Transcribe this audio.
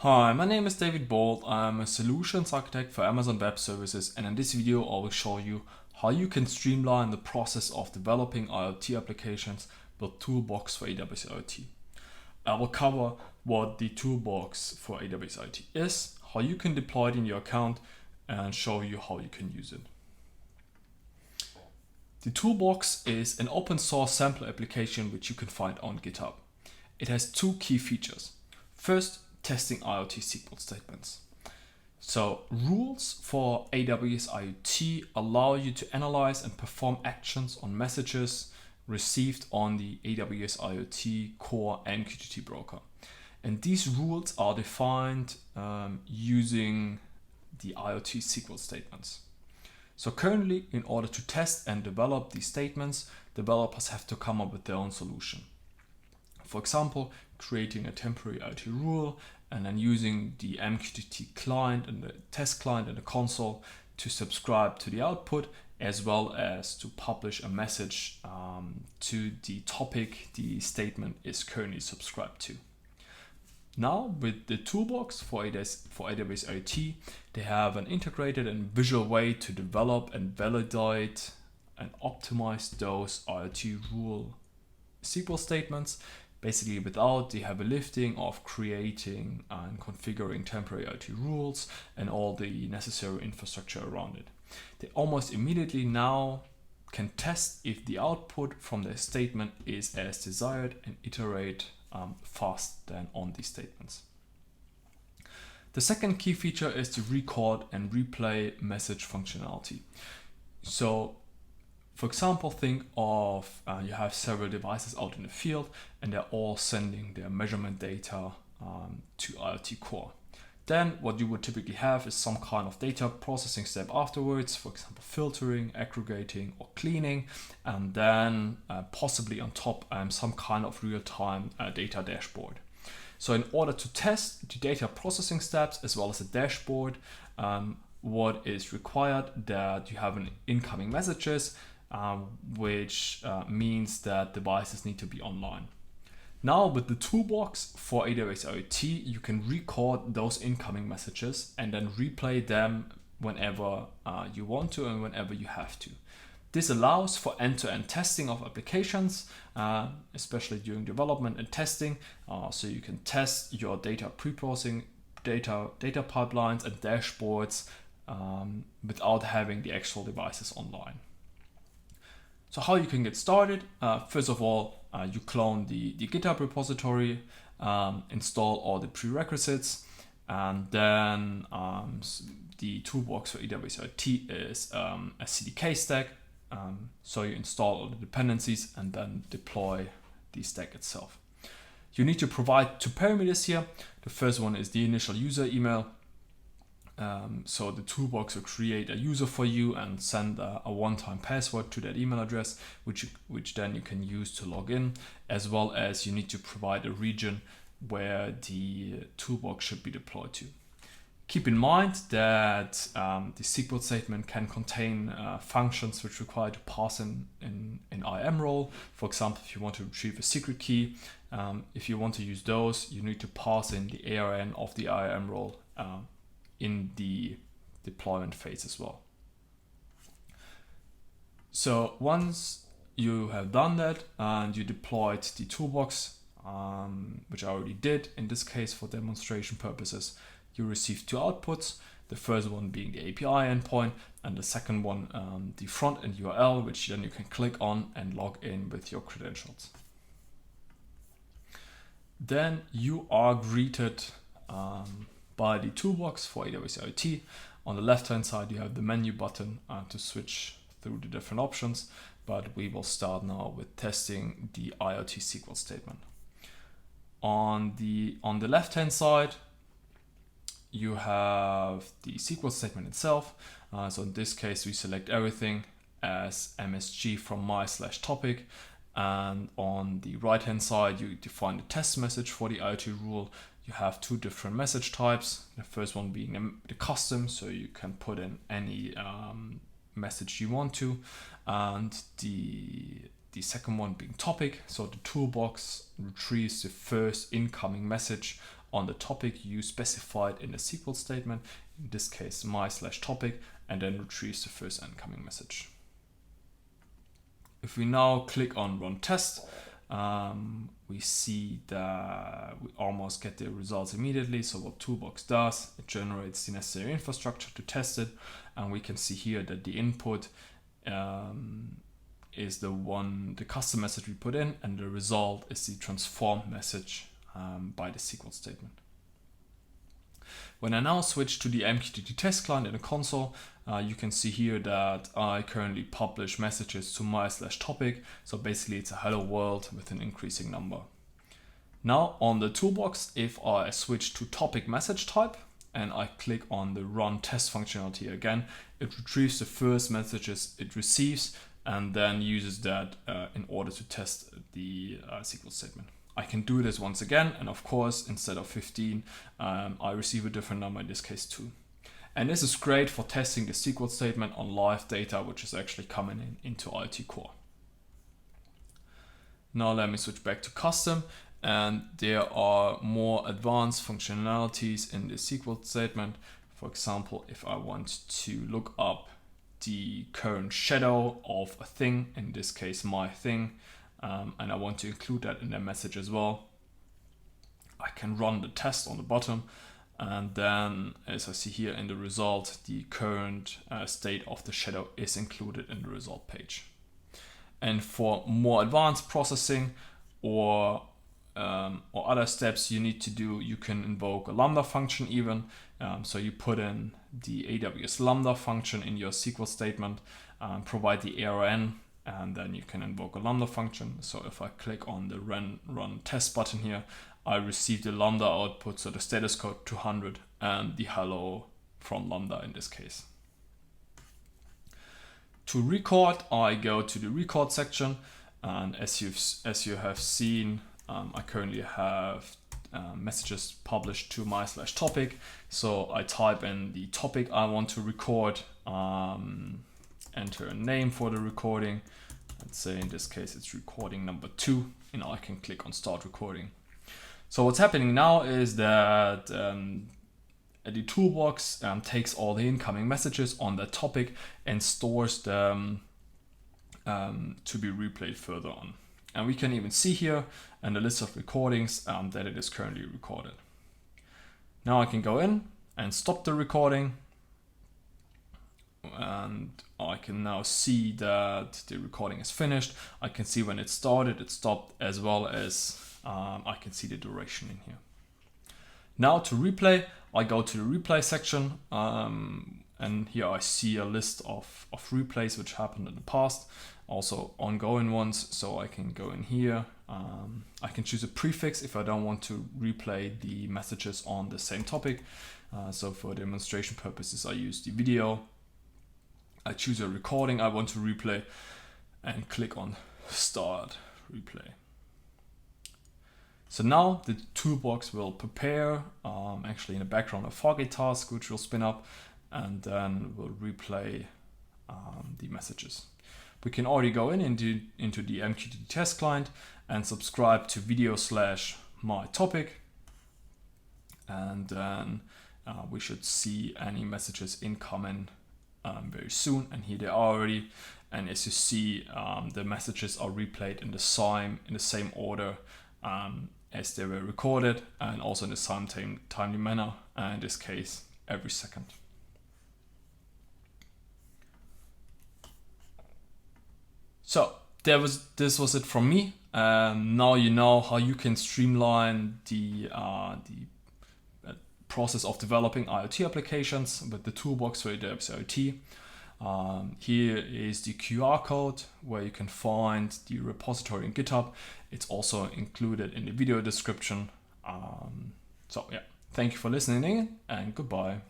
Hi, my name is David Bolt. I'm a solutions architect for Amazon Web Services, and in this video I will show you how you can streamline the process of developing IoT applications with Toolbox for AWS IoT. I will cover what the Toolbox for AWS IoT is, how you can deploy it in your account, and show you how you can use it. The Toolbox is an open source sample application which you can find on GitHub. It has two key features. First, testing IoT SQL statements. So rules for AWS IoT allow you to analyze and perform actions on messages received on the AWS IoT core MQTT broker. And these rules are defined using the IoT SQL statements. So currently, in order to test and develop these statements, developers have to come up with their own solution. For example, creating a temporary IoT rule and then using the MQTT client and the test client in the console to subscribe to the output, as well as to publish a message to the topic the statement is currently subscribed to. Now, with the Toolbox for AWS IoT, they have an integrated and visual way to develop and validate and optimize those IoT rule SQL statements, basically without the heavy lifting of creating and configuring temporary IoT rules and all the necessary infrastructure around it. They almost immediately now can test if the output from their statement is as desired and iterate fast then on these statements. The second key feature is to record and replay message functionality. So, for example, think of you have several devices out in the field and they're all sending their measurement data to IoT core. Then what you would typically have is some kind of data processing step afterwards, for example, filtering, aggregating, or cleaning, and then possibly on top some kind of real-time data dashboard. So in order to test the data processing steps as well as the dashboard, what is required that you have an incoming messages, which means that devices need to be online. Now with the Toolbox for AWS IoT, you can record those incoming messages and then replay them whenever you want to and whenever you have to. This allows for end-to-end testing of applications, especially during development and testing. So you can test your data pre-processing, data pipelines and dashboards without having the actual devices online. So how you can get started? First of all, you clone the GitHub repository, install all the prerequisites, and then the Toolbox for AWS IoT is a CDK stack. So you install all the dependencies and then deploy the stack itself. You need to provide two parameters here. The first one is the initial user email. So the Toolbox will create a user for you and send a one-time password to that email address, which then you can use to log in, as well as you need to provide a region where the Toolbox should be deployed to. Keep in mind that the SQL statement can contain functions which require to pass in IAM role. For example, if you want to retrieve a secret key, if you want to use those, you need to pass in the ARN of the IAM role in the deployment phase as well. So once you have done that and you deployed the Toolbox, which I already did in this case for demonstration purposes, you receive two outputs. The first one being the API endpoint and the second one the front end URL, which then you can click on and log in with your credentials. Then you are greeted by the Toolbox for AWS IoT. On the left hand side you have the menu button to switch through the different options, but we will start now with testing the IoT SQL statement. On the left hand side you have the SQL statement itself. So in this case we select everything as MSG from my/topic, and on the right hand side you define the test message for the IoT rule. You have two different message types. The first one being the custom, so you can put in any message you want to, and the second one being topic. So the Toolbox retrieves the first incoming message on the topic you specified in the SQL statement, in this case my/topic, and then retrieves the first incoming message. If we now click on run test, we see that we almost get the results immediately. So what Toolbox does, it generates the necessary infrastructure to test it, and we can see here that the input is the custom message we put in, and the result is the transformed message by the SQL statement. When I now switch to the MQTT test client in the console, you can see here that I currently publish messages to my/topic. So basically it's a hello world with an increasing number. Now on the toolbox, if I switch to topic message type and I click on the run test functionality again, it retrieves the first messages it receives and then uses that in order to test the SQL statement. I can do this once again, and of course, instead of 15, I receive a different number, in this case 2. And this is great for testing the SQL statement on live data, which is actually coming into IoT Core. Now let me switch back to custom, and there are more advanced functionalities in the SQL statement. For example, if I want to look up the current shadow of a thing, in this case my thing, and I want to include that in the message as well, I can run the test on the bottom, and then as I see here in the result, the current state of the shadow is included in the result page. And for more advanced processing or other steps you need to do, you can invoke a Lambda function even. So you put in the AWS Lambda function in your SQL statement, provide the ARN, and then you can invoke a Lambda function. So if I click on the run test button here, I receive the Lambda output, so the status code 200 and the hello from Lambda in this case. To record, I go to the record section, and as you have seen, I currently have messages published to my/topic. So I type in the topic I want to record, enter a name for the recording. Let's say in this case it's recording number 2, and I can click on start recording. So what's happening now is that the toolbox takes all the incoming messages on that topic and stores them to be replayed further on. And we can even see here in the list of recordings that it is currently recorded. Now I can go in and stop the recording, and I can now see that the recording is finished. I can see when it started, it stopped, as well as I can see the duration in here. Now to replay, I go to the replay section, and here I see a list of replays which happened in the past, also ongoing ones. So I can go in here, I can choose a prefix if I don't want to replay the messages on the same topic. So for demonstration purposes, I use the video. I choose a recording I want to replay and click on start replay. So now the toolbox will prepare actually in the background a Fargate task which will spin up, and then we'll replay the messages. We can already go into the MQTT test client and subscribe to video/my_topic, and then we should see any messages incoming very soon, and here they are already. And as you see, the messages are replayed in the same order as they were recorded, and also in the same timely manner, and in this case every second. So this was it from me. Now you know how you can streamline the process of developing IoT applications with the toolbox for AWS IoT. Here is the QR code where you can find the repository in GitHub. It's also included in the video description. So yeah, thank you for listening, and goodbye.